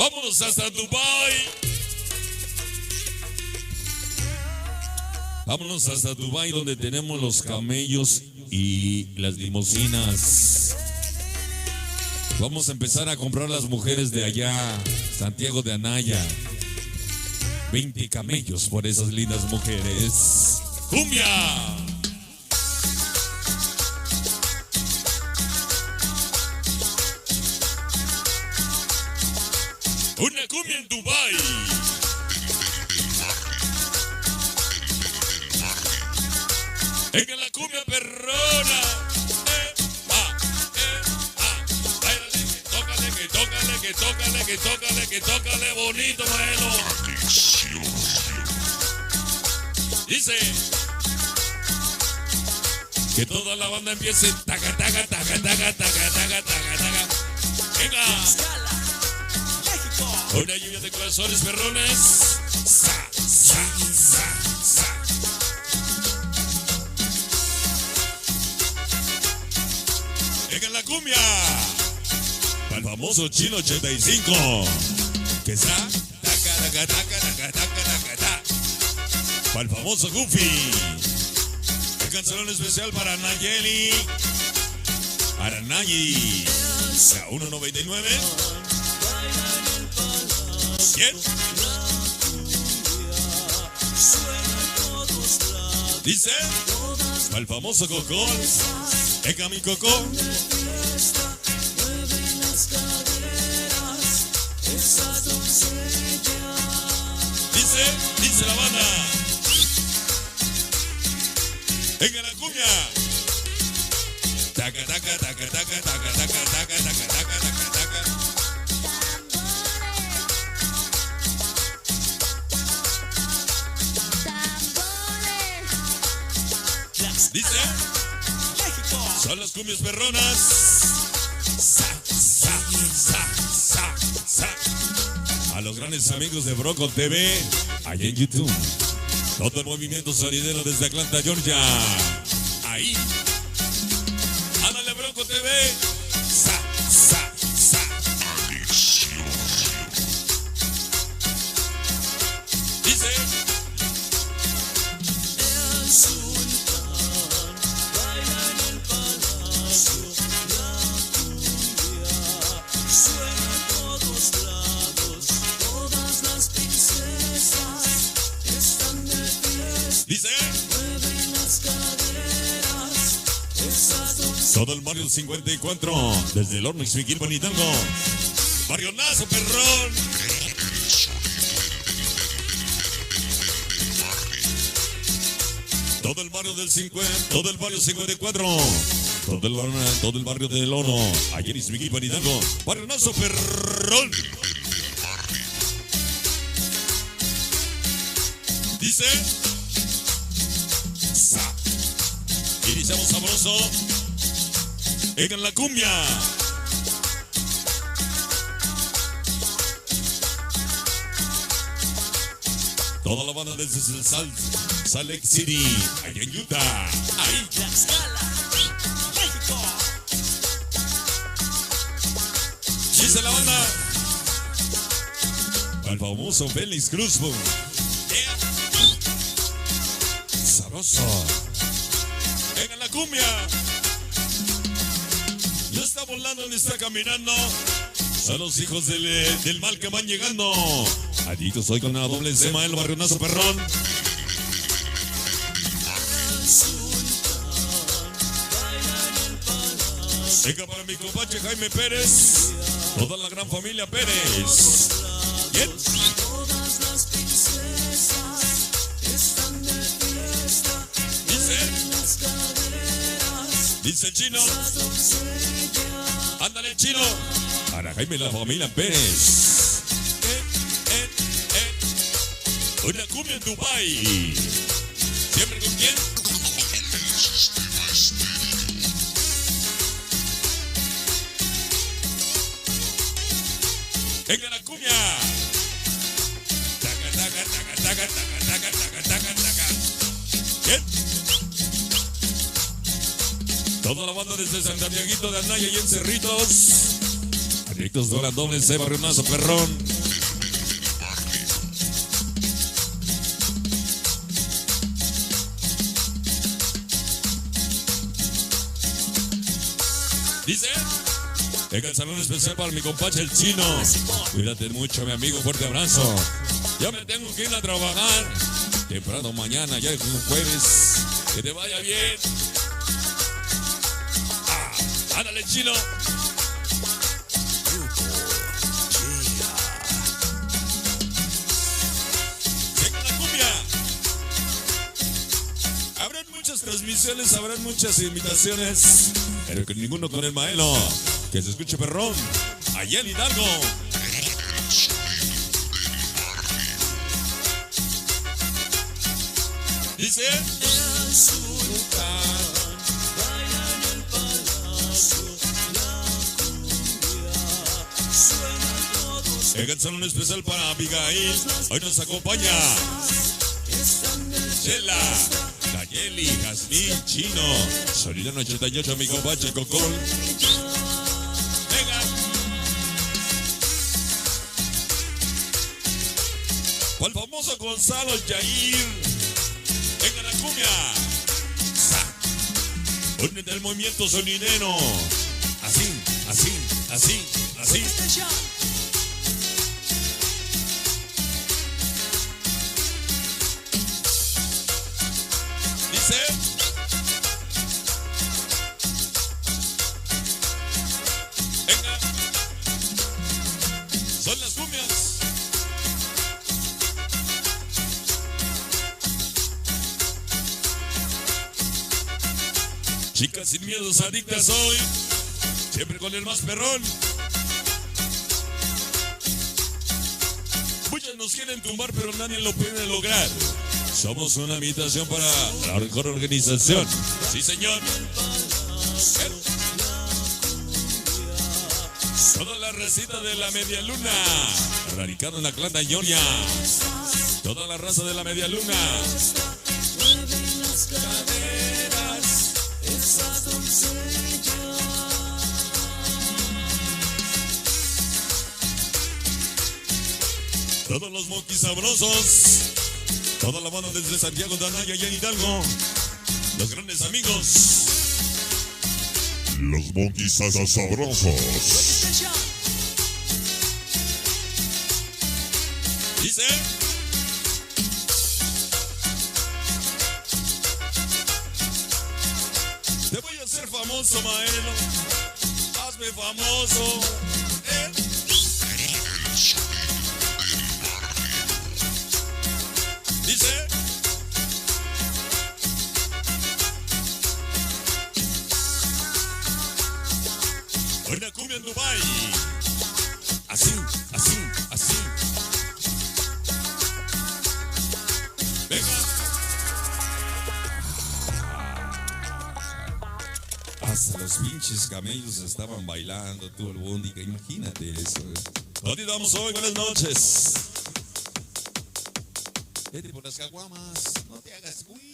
Vámonos hasta Dubai. Vámonos hasta Dubai, donde tenemos los camellos y las limusinas. Vamos a empezar a comprar las mujeres de allá, Santiago de Anaya. 20 camellos por esas lindas mujeres. ¡Cumbia! Una cumbia en Dubai. En la cumbia perrona. Que tócale bonito, maelo. Dice que toda la banda empiece taca, taca, taca, taca, taca, taca, taca, taca. Venga. Una lluvia de corazones perrones. Sa, sa, sa, sa. Venga la cumbia. Para el famoso Chino 85. Que está taca, taca, taca, taca, taca, taca, taca. Para el famoso Goofy. El cancelón especial para Nayeli. Para Nayi. A 1.99. ¿Quién? Dice. Para el famoso Coco. Venga mi Coco. Dice la banda. Venga la cumbia. Taca, taca, taca, taca, taca, taca, taca, taca, taca, taca, taca. Dice. Son las cumbias perronas. Sa, sa, sa, sa, sa. A los grandes amigos de Bronco TV, allá en YouTube. Todo el movimiento sonidero desde Atlanta, Georgia. Ahí. Ándale, Bronco TV. Sa, sa, sa. Dice. El sultán baila en el palacio. La cumbia suena a todos lados. Todas las princesas están de fiesta. Dice. Mueven las caderas. Esas dos. Todo el barrio 54. Desde el Horno Ixmiquilpan, Hidalgo. Barrio Nazo, perrón. Todo el barrio del 50, todo el barrio 54, todo el barrio del Oro, ayer Ixmiquilpan, Hidalgo, Barrio Nazo, perrón. Dice, sa, iniciamos sabroso, en la cumbia. Toda la banda desde Salt Lake City, allá en Utah. Ahí. Tlaxcala, México. Dice la banda. Al famoso Félix Cruz. Yeah. Sabroso. Venga la cumbia. No está volando ni está caminando. Son los hijos del mal que van llegando. Adicto soy con la doble C, el Barrio Nazo, perrón. Venga para mi compadre Jaime Pérez. Toda la gran familia Pérez. Bien. Todas las princesas están de fiesta. Dice el Chino. Ándale, Chino. Para Jaime la familia Pérez. Una cumbia en Dubai. ¿Siempre con quién? Venga la cumbia. Taca, taca, taca, taca, taca, taca, taca, taca. ¿Quién? Toda la banda desde Santiaguito de Anaya y en Cerritos. Directos de la doble C, barrionazo perrón. Dice, venga el salón especial para mi compadre el chino. Cuídate mucho, mi amigo, fuerte abrazo. Ya me tengo que ir a trabajar. Temprano mañana, ya es un jueves. Que te vaya bien. Ándale, chino. Venga la cumbia. Habrán muchas transmisiones, habrán muchas invitaciones, pero que ninguno con el maelo. Que se escuche perrón. Allá en Hidalgo. Dice el sultán, vaya en el palacio, la cumbia suena todos. El salón especial para Abigail, hoy nos acompaña Chela, Nayeli, Jazmín, Chino, Solidano 88, mi compadre Cocol. Venga. Para el famoso Gonzalo Yair. Venga la cumbia. Únete al movimiento sonidero. Así, así, así, así. Dice. Venga. Son las cumbias. Chicas sin miedos, adictas hoy, siempre con el más perrón. Muchas nos quieren tumbar, pero nadie lo puede lograr. Somos una invitación para la mejor organización. Sí, señor. Toda la recita de la Media Luna, radicado en la Atlanta, Georgia. Toda la raza de la Media Luna. Todos los monkeys sabrosos, toda la banda desde Santiago de Anaya y en Hidalgo, los grandes amigos, los monkeys sabrosos. Dice, te voy a hacer famoso, Maelo, hazme famoso. Dice, una cumbia en Dubai. Así, así, así. Venga. Hasta los pinches camellos estaban bailando, todo el bondi, imagínate eso. ¿Dónde vamos hoy? Buenas noches. Vete por las caguamas, no te hagas güey.